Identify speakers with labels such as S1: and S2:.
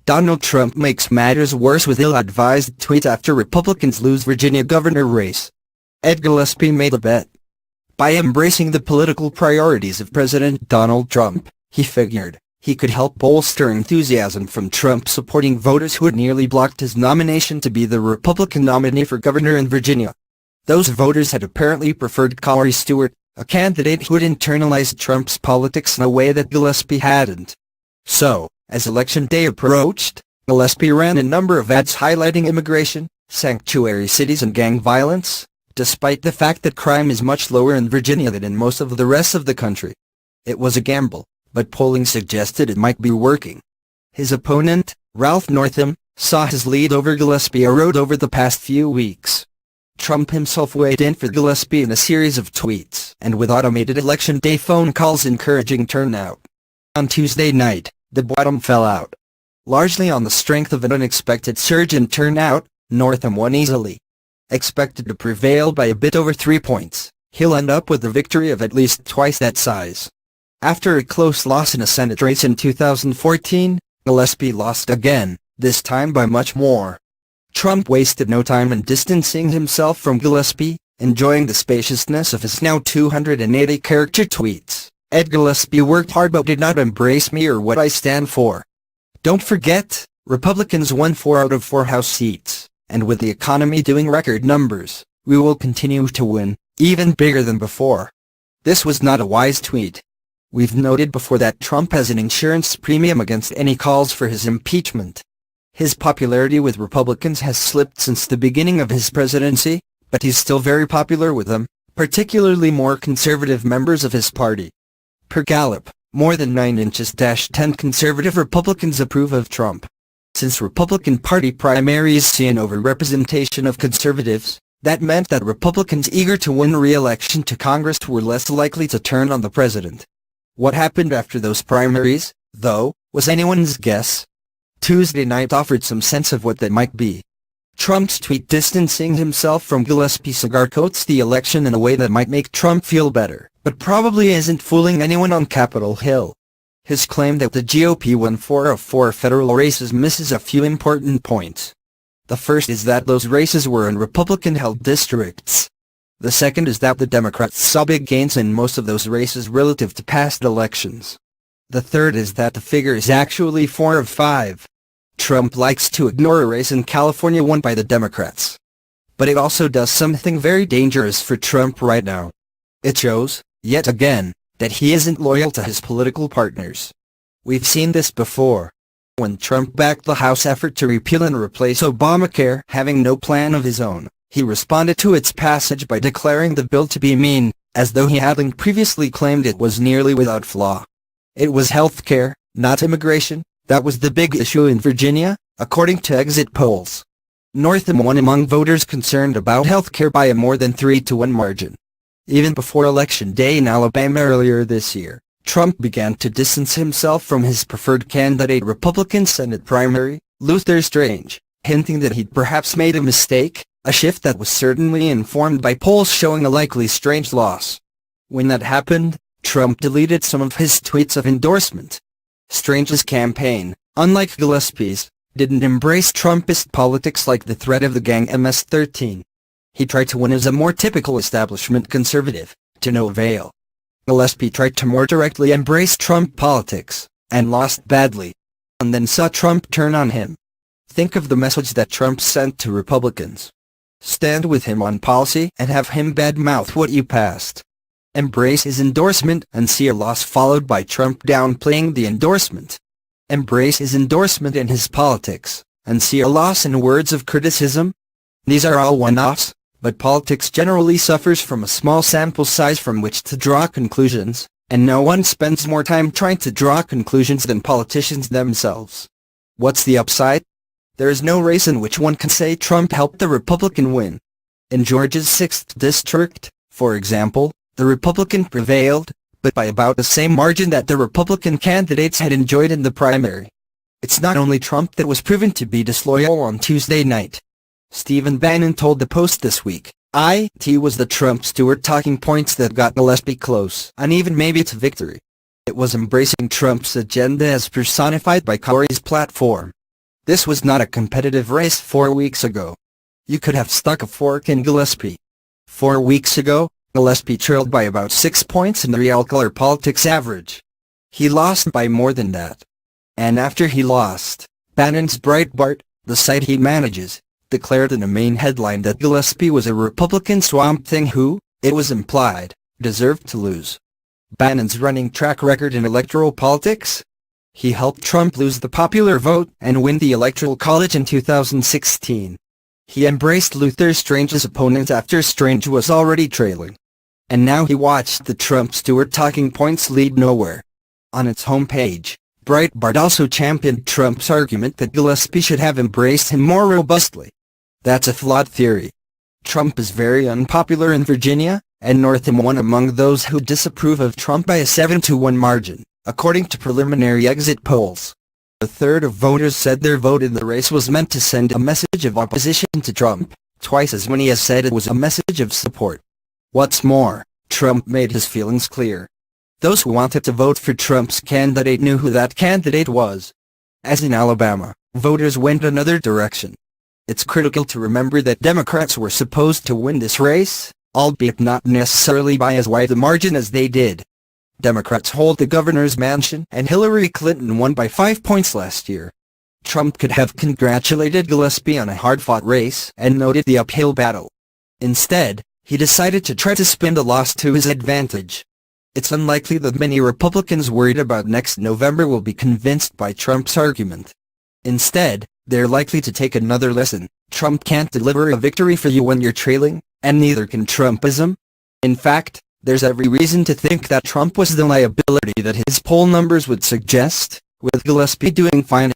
S1: Donald Trump makes matters worse with ill-advised tweet after Republicans lose Virginia governor race. Ed Gillespie made a bet. By embracing the political priorities of President Donald Trump, he figured he could help bolster enthusiasm from Trump-supporting voters who had nearly blocked his nomination to be the Republican nominee for governor in Virginia. Those voters had apparently preferred Corey Stewart, a candidate who had internalized Trump's politics in a way that Gillespie hadn't. So, as Election Day approached, Gillespie ran a number of ads highlighting immigration, sanctuary cities and gang violence, despite the fact that crime is much lower in Virginia than in most of the rest of the country. It was a gamble, but polling suggested it might be working. His opponent, Ralph Northam, saw his lead over Gillespie erode over the past few weeks. Trump himself weighed in for Gillespie in a series of tweets and with automated Election Day phone calls encouraging turnout. On Tuesday night, the bottom fell out. Largely on the strength of an unexpected surge in turnout, Northam won easily. Expected to prevail by a bit over 3 points, he'll end up with a victory of at least twice that size. After a close loss in a Senate race in 2014, Gillespie lost again, this time by much more. Trump wasted no time in distancing himself from Gillespie, enjoying the spaciousness of his now 280-character tweets. Ed Gillespie worked hard but did not embrace me or what I stand for. Don't forget, Republicans won 4 out of 4 House seats, and with the economy doing record numbers, we will continue to win, even bigger than before. This was not a wise tweet. We've noted before that Trump has an insurance premium against any calls for his impeachment. His popularity with Republicans has slipped since the beginning of his presidency, but he's still very popular with them, particularly more conservative members of his party. Per Gallup, more than 9-10 conservative Republicans approve of Trump. Since Republican Party primaries see an overrepresentation of conservatives, that meant that Republicans eager to win re-election to Congress were less likely to turn on the president. What happened after those primaries, though, was anyone's guess. Tuesday night offered some sense of what that might be. Trump's tweet distancing himself from Gillespie sugarcoats the election in a way that might make Trump feel better, but probably isn't fooling anyone on Capitol Hill. His claim that the GOP won 4 of 4 federal races misses a few important points. The first is that those races were in Republican-held districts. The second is that the Democrats saw big gains in most of those races relative to past elections. The third is that the figure is actually 4 of 5. Trump likes to ignore a race in California won by the Democrats. But it also does something very dangerous for Trump right now. It shows, yet again, that he isn't loyal to his political partners. We've seen this before. When Trump backed the House effort to repeal and replace Obamacare, having no plan of his own, he responded to its passage by declaring the bill to be mean, as though he hadn't previously claimed it was nearly without flaw. It was health care, not immigration, that was the big issue in Virginia, according to exit polls. Northam won among voters concerned about health care by a more than 3-1 margin. Even before Election Day in Alabama earlier this year, Trump began to distance himself from his preferred candidate Republican Senate primary, Luther Strange, hinting that he'd perhaps made a mistake, a shift that was certainly informed by polls showing a likely Strange loss. When that happened, Trump deleted some of his tweets of endorsement. Strange's campaign, unlike Gillespie's, didn't embrace Trumpist politics like the threat of the gang MS-13. He tried to win as a more typical establishment conservative, to no avail. Gillespie tried to more directly embrace Trump politics, and lost badly. And then saw Trump turn on him. Think of the message that Trump sent to Republicans. Stand with him on policy and have him badmouth what you passed. Embrace his endorsement and see a loss followed by Trump downplaying the endorsement. Embrace his endorsement and his politics, and see a loss in words of criticism. These are all one-offs, but politics generally suffers from a small sample size from which to draw conclusions, and no one spends more time trying to draw conclusions than politicians themselves. What's the upside? There is no race in which one can say Trump helped the Republican win. In Georgia's 6th district, for example, the Republican prevailed, but by about the same margin that the Republican candidates had enjoyed in the primary. It's not only Trump that was proven to be disloyal on Tuesday night. Stephen Bannon told the Post this week, "It was the Trump-Stewart talking points that got Gillespie close, and even maybe to victory. It was embracing Trump's agenda as personified by Corey's platform. This was not a competitive race 4 weeks ago. You could have stuck a fork in Gillespie. 4 weeks ago, Gillespie trailed by about 6 points in the Real Color Politics average. He lost by more than that. And after he lost, Bannon's Breitbart, the site he manages, declared in a main headline that Gillespie was a Republican swamp thing who, it was implied, deserved to lose. Bannon's running track record in electoral politics? He helped Trump lose the popular vote and win the Electoral College in 2016. He embraced Luther Strange's opponent after Strange was already trailing. And now he watched the Trump-Stewart talking points lead nowhere. On its homepage, Breitbart also championed Trump's argument that Gillespie should have embraced him more robustly. That's a flawed theory. Trump is very unpopular in Virginia, and Northam won among those who disapprove of Trump by a 7-1 margin, according to preliminary exit polls. A third of voters said their vote in the race was meant to send a message of opposition to Trump, twice as many as said it was a message of support. What's more, Trump made his feelings clear. Those who wanted to vote for Trump's candidate knew who that candidate was. As in Alabama, voters went another direction. It's critical to remember that Democrats were supposed to win this race, albeit not necessarily by as wide a margin as they did. Democrats hold the governor's mansion, and Hillary Clinton won by 5 points last year. Trump could have congratulated Gillespie on a hard-fought race and noted the uphill battle. Instead, he decided to try to spin the loss to his advantage. It's unlikely that many Republicans worried about next November will be convinced by Trump's argument. Instead, they're likely to take another lesson. Trump can't deliver a victory for you when you're trailing, and neither can Trumpism. In fact, there's every reason to think that Trump was the liability that his poll numbers would suggest, with Gillespie doing fine.